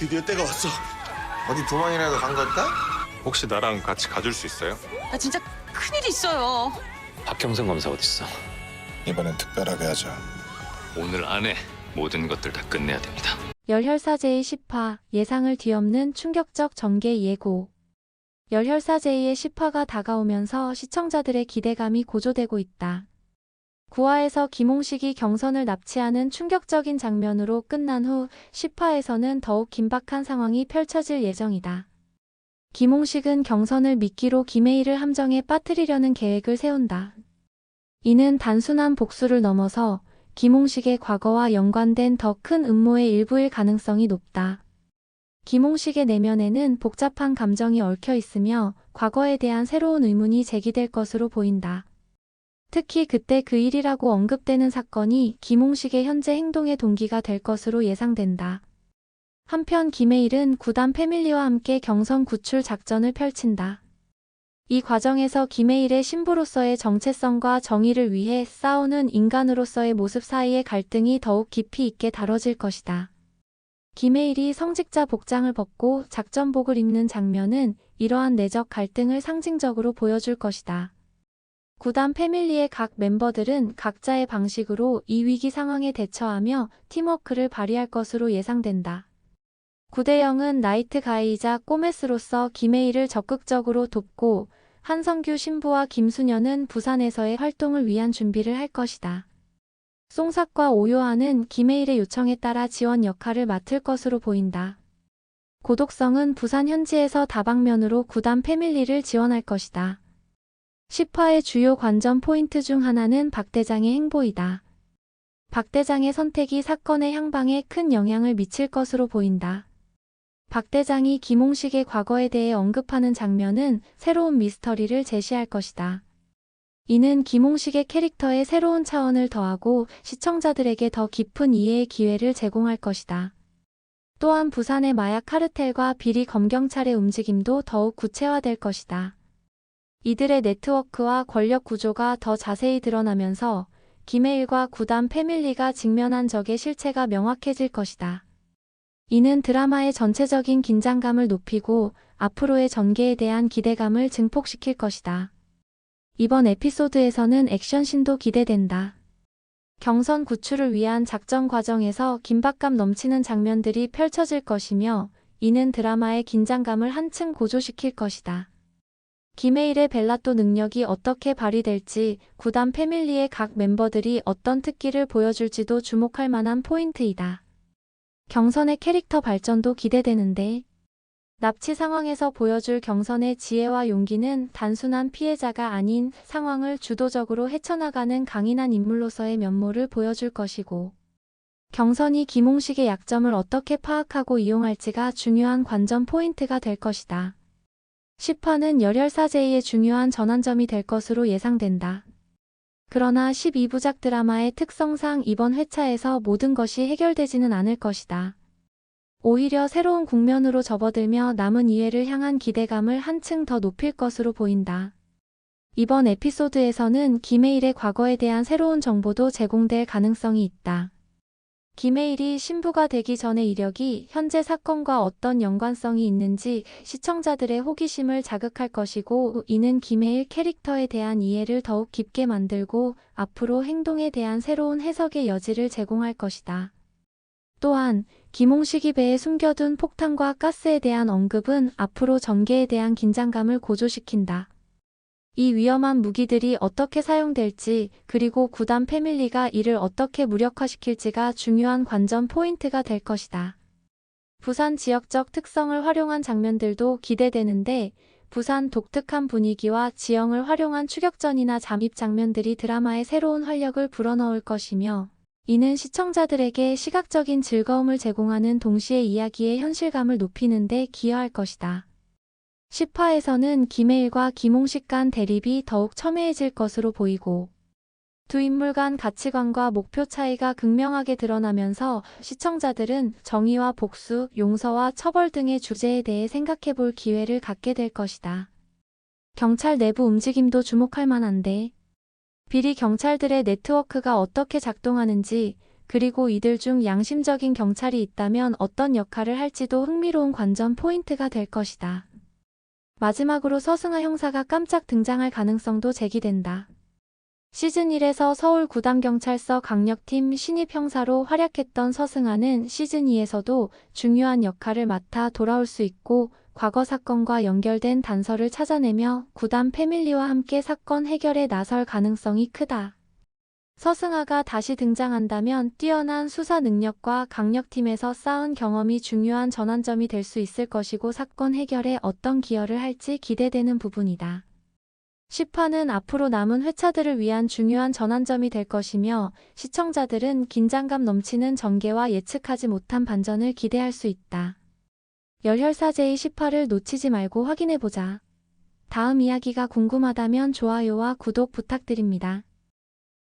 드디어 때가 왔어. 어디 도망이라도 간 걸까? 혹시 나랑 같이 가줄 수 있어요? 나 진짜 큰일 있어요. 박경선 검사 어딨어? 이번엔 특별하게 하자. 오늘 안에 모든 것들 다 끝내야 됩니다. 열혈사제의 10화, 예상을 뒤엎는 충격적 전개 예고. 열혈사제의 10화가 다가오면서 시청자들의 기대감이 고조되고 있다. 9화에서 김홍식이 경선을 납치하는 충격적인 장면으로 끝난 후 10화에서는 더욱 긴박한 상황이 펼쳐질 예정이다. 김홍식은 경선을 미끼로 김혜일을 함정에 빠뜨리려는 계획을 세운다. 이는 단순한 복수를 넘어서 김홍식의 과거와 연관된 더 큰 음모의 일부일 가능성이 높다. 김홍식의 내면에는 복잡한 감정이 얽혀 있으며 과거에 대한 새로운 의문이 제기될 것으로 보인다. 특히 그때 그 일이라고 언급되는 사건이 김홍식의 현재 행동의 동기가 될 것으로 예상된다. 한편 김혜일은 구단 패밀리와 함께 경선 구출 작전을 펼친다. 이 과정에서 김혜일의 신부로서의 정체성과 정의를 위해 싸우는 인간으로서의 모습 사이의 갈등이 더욱 깊이 있게 다뤄질 것이다. 김혜일이 성직자 복장을 벗고 작전복을 입는 장면은 이러한 내적 갈등을 상징적으로 보여줄 것이다. 구단 패밀리의 각 멤버들은 각자의 방식으로 이 위기 상황에 대처하며 팀워크를 발휘할 것으로 예상된다. 구대영은 나이트 가이이자 꼬메스로서 김혜일을 적극적으로 돕고 한성규 신부와 김수녀는 부산에서의 활동을 위한 준비를 할 것이다. 송삭과 오요한은 김혜일의 요청에 따라 지원 역할을 맡을 것으로 보인다. 고독성은 부산 현지에서 다방면으로 구단 패밀리를 지원할 것이다. 10화의 주요 관전 포인트 중 하나는 박 대장의 행보이다. 박 대장의 선택이 사건의 향방에 큰 영향을 미칠 것으로 보인다. 박 대장이 김홍식의 과거에 대해 언급하는 장면은 새로운 미스터리를 제시할 것이다. 이는 김홍식의 캐릭터에 새로운 차원을 더하고 시청자들에게 더 깊은 이해의 기회를 제공할 것이다. 또한 부산의 마약 카르텔과 비리 검경찰의 움직임도 더욱 구체화될 것이다. 이들의 네트워크와 권력 구조가 더 자세히 드러나면서 김혜일과 구단 패밀리가 직면한 적의 실체가 명확해질 것이다. 이는 드라마의 전체적인 긴장감을 높이고 앞으로의 전개에 대한 기대감을 증폭시킬 것이다. 이번 에피소드에서는 액션씬도 기대된다. 경선 구출을 위한 작전 과정에서 긴박감 넘치는 장면들이 펼쳐질 것이며 이는 드라마의 긴장감을 한층 고조시킬 것이다. 김혜일의 벨라또 능력이 어떻게 발휘될지, 구단 패밀리의 각 멤버들이 어떤 특기를 보여줄지도 주목할 만한 포인트이다. 경선의 캐릭터 발전도 기대되는데, 납치 상황에서 보여줄 경선의 지혜와 용기는 단순한 피해자가 아닌 상황을 주도적으로 헤쳐나가는 강인한 인물로서의 면모를 보여줄 것이고, 경선이 김홍식의 약점을 어떻게 파악하고 이용할지가 중요한 관전 포인트가 될 것이다. 10화는 열혈사제의 중요한 전환점이 될 것으로 예상된다. 그러나 12부작 드라마의 특성상 이번 회차에서 모든 것이 해결되지는 않을 것이다. 오히려 새로운 국면으로 접어들며 남은 2회를 향한 기대감을 한층 더 높일 것으로 보인다. 이번 에피소드에서는 김혜일의 과거에 대한 새로운 정보도 제공될 가능성이 있다. 김혜일이 신부가 되기 전의 이력이 현재 사건과 어떤 연관성이 있는지 시청자들의 호기심을 자극할 것이고, 이는 김혜일 캐릭터에 대한 이해를 더욱 깊게 만들고 앞으로 행동에 대한 새로운 해석의 여지를 제공할 것이다. 또한 김홍식이 배에 숨겨둔 폭탄과 가스에 대한 언급은 앞으로 전개에 대한 긴장감을 고조시킨다. 이 위험한 무기들이 어떻게 사용될지, 그리고 구단 패밀리가 이를 어떻게 무력화시킬지가 중요한 관전 포인트가 될 것이다. 부산 지역적 특성을 활용한 장면들도 기대되는데, 부산 독특한 분위기와 지형을 활용한 추격전이나 잠입 장면들이 드라마에 새로운 활력을 불어넣을 것이며, 이는 시청자들에게 시각적인 즐거움을 제공하는 동시에 이야기의 현실감을 높이는 데 기여할 것이다. 10화에서는 김혜일과 김홍식 간 대립이 더욱 첨예해질 것으로 보이고, 두 인물 간 가치관과 목표 차이가 극명하게 드러나면서 시청자들은 정의와 복수, 용서와 처벌 등의 주제에 대해 생각해 볼 기회를 갖게 될 것이다. 경찰 내부 움직임도 주목할 만한데, 비리 경찰들의 네트워크가 어떻게 작동하는지, 그리고 이들 중 양심적인 경찰이 있다면 어떤 역할을 할지도 흥미로운 관전 포인트가 될 것이다. 마지막으로 서승하 형사가 깜짝 등장할 가능성도 제기된다. 시즌 1에서 서울 구당경찰서 강력팀 신입 형사로 활약했던 서승하는 시즌 2에서도 중요한 역할을 맡아 돌아올 수 있고 과거 사건과 연결된 단서를 찾아내며 구단 패밀리와 함께 사건 해결에 나설 가능성이 크다. 서승하가 다시 등장한다면 뛰어난 수사 능력과 강력팀에서 쌓은 경험이 중요한 전환점이 될 수 있을 것이고 사건 해결에 어떤 기여를 할지 기대되는 부분이다. 10화는 앞으로 남은 회차들을 위한 중요한 전환점이 될 것이며 시청자들은 긴장감 넘치는 전개와 예측하지 못한 반전을 기대할 수 있다. 열혈사제의 10화를 놓치지 말고 확인해보자. 다음 이야기가 궁금하다면 좋아요와 구독 부탁드립니다.